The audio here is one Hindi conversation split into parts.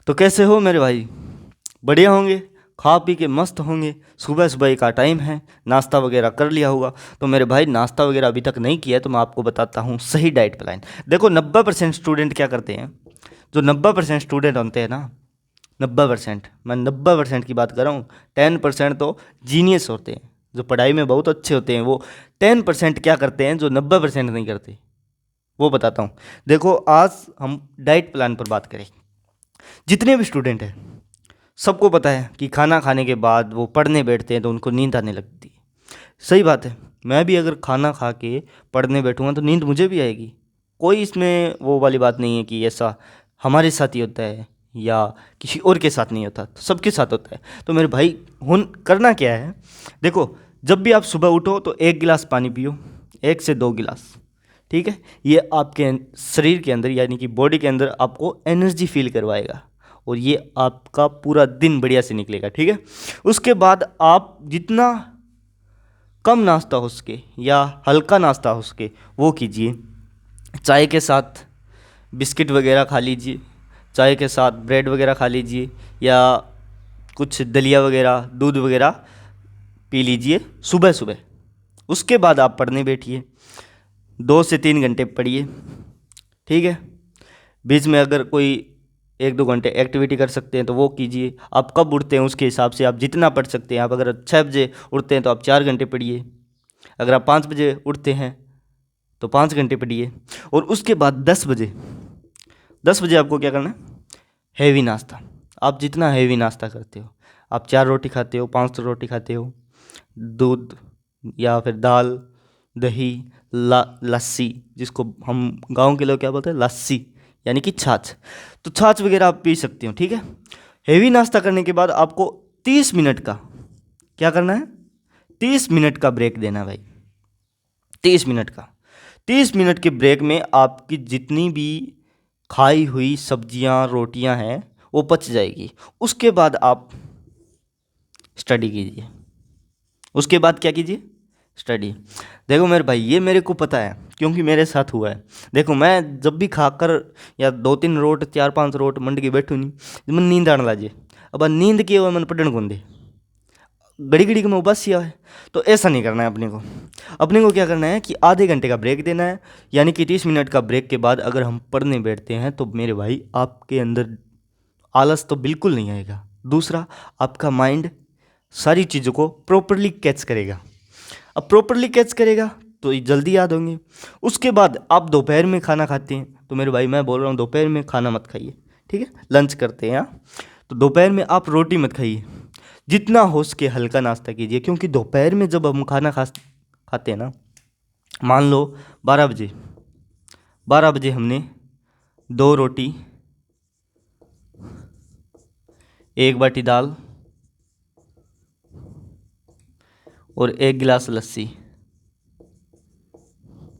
तो कैसे हो मेरे भाई? बढ़िया होंगे, खा पी के मस्त होंगे। सुबह सुबह का टाइम है, नाश्ता वगैरह कर लिया होगा। तो मेरे भाई नाश्ता वगैरह अभी तक नहीं किया है तो मैं आपको बताता हूँ सही डाइट प्लान। देखो 90% स्टूडेंट क्या करते हैं, जो 90% स्टूडेंट होते हैं ना, 90%, मैं 90% की बात कर रहा हूँ। 10% तो जीनियस होते हैं, जो पढ़ाई में बहुत अच्छे होते हैं। वो 10% क्या करते हैं जो 90% नहीं करते, वो बताता हूँ। देखो आज हम डाइट प्लान पर बात करें। जितने भी स्टूडेंट हैं सबको पता है कि खाना खाने के बाद वो पढ़ने बैठते हैं तो उनको नींद आने लगती है। सही बात है, मैं भी अगर खाना खा के पढ़ने बैठूंगा तो नींद मुझे भी आएगी। कोई इसमें वो वाली बात नहीं है कि ऐसा हमारे साथ ही होता है या किसी और के साथ नहीं होता, तो सबके साथ होता है। तो मेरे भाई हुन करना क्या है, देखो जब भी आप सुबह उठो तो 1 गिलास पानी पियो, 1 से 2 गिलास। ठीक है, ये आपके शरीर के अंदर यानी कि बॉडी के अंदर आपको एनर्जी फील करवाएगा और ये आपका पूरा दिन बढ़िया से निकलेगा। ठीक है, उसके बाद आप जितना कम नाश्ता हो सके या हल्का नाश्ता हो सके वो कीजिए। चाय के साथ बिस्किट वगैरह खा लीजिए, चाय के साथ ब्रेड वगैरह खा लीजिए या कुछ दलिया वगैरह दूध वगैरह पी लीजिए सुबह सुबह। उसके बाद आप पढ़ने बैठिए, 2 से 3 घंटे पढ़िए। ठीक है, बीच में अगर कोई 1-2 घंटे एक्टिविटी कर सकते हैं तो वो कीजिए। आप कब उठते हैं उसके हिसाब से आप जितना पढ़ सकते हैं। आप अगर 6 बजे उठते हैं तो आप 4 घंटे पढ़िए। अगर आप 5 बजे उठते हैं तो 5 घंटे पढ़िए। और उसके बाद 10 बजे आपको क्या करना है, हैवी नाश्ता। आप जितना हैवी नाश्ता करते हो, आप 4 रोटी खाते हो, 5 रोटी खाते हो, दूध या फिर दाल, दही, लस्सी, जिसको हम गांव के लोग क्या बोलते हैं, लस्सी यानी कि छाछ। तो छाछ वगैरह आप पी सकते हो। ठीक है, हेवी नाश्ता करने के बाद आपको 30 मिनट का क्या करना है, 30 मिनट का ब्रेक देना है भाई। 30 मिनट का, 30 मिनट के ब्रेक में आपकी जितनी भी खाई हुई सब्जियां रोटियां हैं वो पच जाएगी। उसके बाद आप स्टडी कीजिए। उसके बाद क्या कीजिए, स्टडी। देखो मेरे भाई ये मेरे को पता है क्योंकि मेरे साथ हुआ है। देखो मैं जब भी खाकर या 2-3 रोट 4-5 रोट मंड के बैठू नहीं, जब मन नींद आने लाजे, अब नींद के हुए मन पढ़न कौन दे, घड़ी घड़ी के मैं उबास किया है। तो ऐसा नहीं करना है अपने को। अपने को क्या करना है कि आधे घंटे का ब्रेक देना है, यानी कि 30 मिनट का ब्रेक के बाद अगर हम पढ़ने बैठते हैं तो मेरे भाई आपके अंदर आलस तो बिल्कुल नहीं आएगा। दूसरा, आपका माइंड सारी चीज़ों को प्रॉपरली कैच करेगा। अब प्रॉपरली कैच करेगा तो ये जल्दी याद होंगे। उसके बाद आप दोपहर में खाना खाते हैं तो मेरे भाई मैं बोल रहा हूँ दोपहर में खाना मत खाइए। ठीक है, लंच करते हैं हाँ, तो दोपहर में आप रोटी मत खाइए, जितना हो सके हल्का नाश्ता कीजिए। क्योंकि दोपहर में जब हम खाना खाते हैं ना, मान लो 12 बजे, 12 बजे हमने 2 रोटी, 1 बाटी दाल और 1 गिलास लस्सी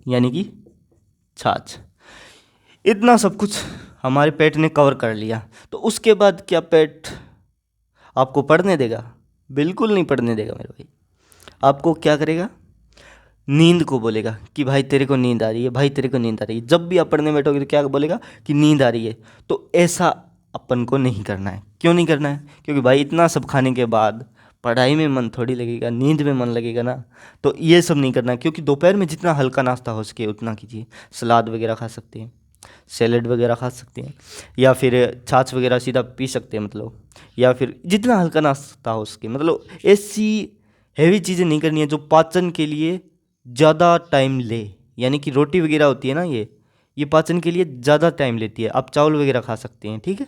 यानी कि छाछ, इतना सब कुछ हमारे पेट ने कवर कर लिया। तो उसके बाद क्या पेट आपको पढ़ने देगा? बिल्कुल नहीं पढ़ने देगा मेरे भाई। आपको क्या करेगा, नींद को बोलेगा कि भाई तेरे को नींद आ रही है, भाई तेरे को नींद आ रही है। जब भी आप पढ़ने बैठोगे तो क्या बोलेगा कि नींद आ रही है। तो ऐसा अपन को नहीं करना है। क्यों नहीं करना है? क्योंकि भाई इतना सब खाने के बाद पढ़ाई में मन थोड़ी लगेगा, नींद में मन लगेगा ना। तो ये सब नहीं करना है। क्योंकि दोपहर में जितना हल्का नाश्ता हो सके उतना कीजिए। सलाद वगैरह खा सकते हैं, सैलेड वगैरह खा सकते हैं, या फिर छाछ वगैरह सीधा पी सकते हैं मतलब, या फिर जितना हल्का नाश्ता हो सके। मतलब ऐसी हैवी चीज़ें नहीं करनी है जो पाचन के लिए ज़्यादा टाइम ले। यानी कि रोटी वगैरह होती है ना, ये पाचन के लिए ज़्यादा टाइम लेती है। आप चावल वगैरह खा सकते हैं। ठीक है,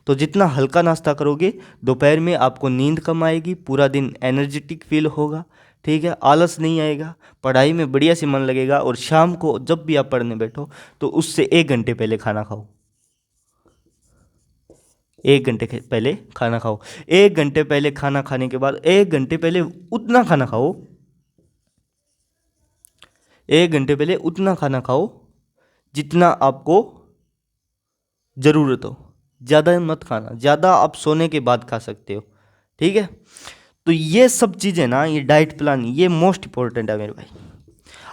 तो जितना हल्का नाश्ता करोगे दोपहर में आपको नींद कम आएगी, पूरा दिन एनर्जेटिक फील होगा। ठीक है, आलस नहीं आएगा, पढ़ाई में बढ़िया से मन लगेगा। और शाम को जब भी आप पढ़ने बैठो तो उससे 1 घंटे पहले खाना खाओ। 1 घंटे पहले खाना खाओ। 1 घंटे पहले खाना खाने के बाद 1 घंटे पहले उतना खाना खाओ, 1 घंटे पहले उतना खाना खाओ जितना आपको ज़रूरत हो। ज़्यादा मत खाना, ज़्यादा आप सोने के बाद खा सकते हो। ठीक है, तो ये सब चीज़ें ना, ये डाइट प्लान ये मोस्ट इंपॉर्टेंट है मेरे भाई।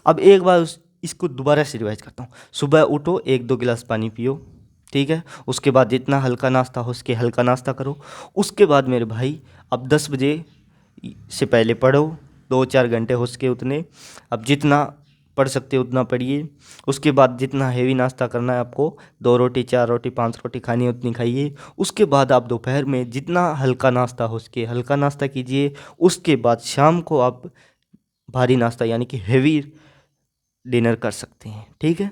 अब एक बार इसको दोबारा से रिवाइज करता हूँ। सुबह उठो, 1-2 गिलास पानी पियो। ठीक है। उसके बाद जितना हल्का नाश्ता हो सके हल्का नाश्ता करो। उसके बाद मेरे भाई अब 10 बजे से पहले पढ़ो, 2-4 घंटे हो सके उतने। अब जितना पढ़ सकते हो उतना पढ़िए। उसके बाद जितना हेवी नाश्ता करना है आपको, 2 रोटी 4 रोटी 5 रोटी खानी है उतनी खाइए। उसके बाद आप दोपहर में जितना हल्का नाश्ता हो सके हल्का नाश्ता कीजिए। उसके बाद शाम को आप भारी नाश्ता यानी कि हेवी डिनर कर सकते हैं, ठीक है।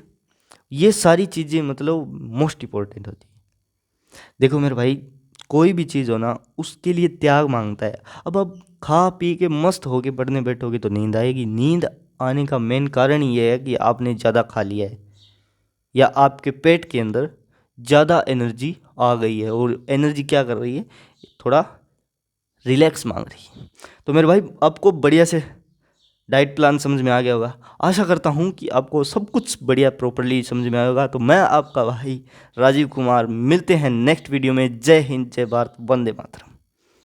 ये सारी चीज़ें मतलब मोस्ट इम्पोर्टेंट होती है। देखो मेरे भाई, कोई भी चीज़ हो ना उसके लिए त्याग मांगता है। अब आप खा पी के मस्त होके पढ़ने बैठोगे तो नींद आएगी। नींद आने का मेन कारण ये है कि आपने ज़्यादा खा लिया है या आपके पेट के अंदर ज़्यादा एनर्जी आ गई है, और एनर्जी क्या कर रही है, थोड़ा रिलैक्स मांग रही है। तो मेरे भाई आपको बढ़िया से डाइट प्लान समझ में आ गया होगा। आशा करता हूँ कि आपको सब कुछ बढ़िया प्रॉपरली समझ में आया होगा। तो मैं आपका भाई राजीव कुमार, मिलते हैं नेक्स्ट वीडियो में। जय हिंद, जय भारत, वंदे मातरम।